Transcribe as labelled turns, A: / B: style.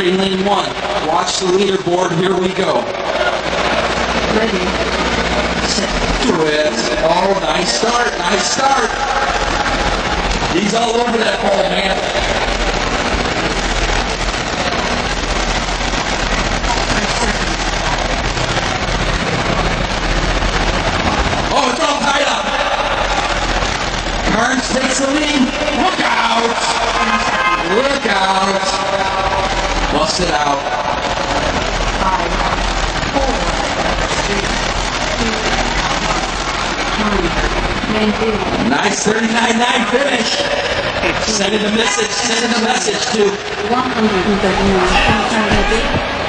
A: in lane 1. Watch the leaderboard. Here we go.
B: Ready, set,
A: Do it. Oh, nice start. Nice start. He's all over that ball, man. Oh, it's all tied up. Carnes takes the lead. Look out. Look out. Bust it out.
B: 5, 4, 3, 2, 1.
A: Nice 39.9 finish. Sending a message to
B: 139.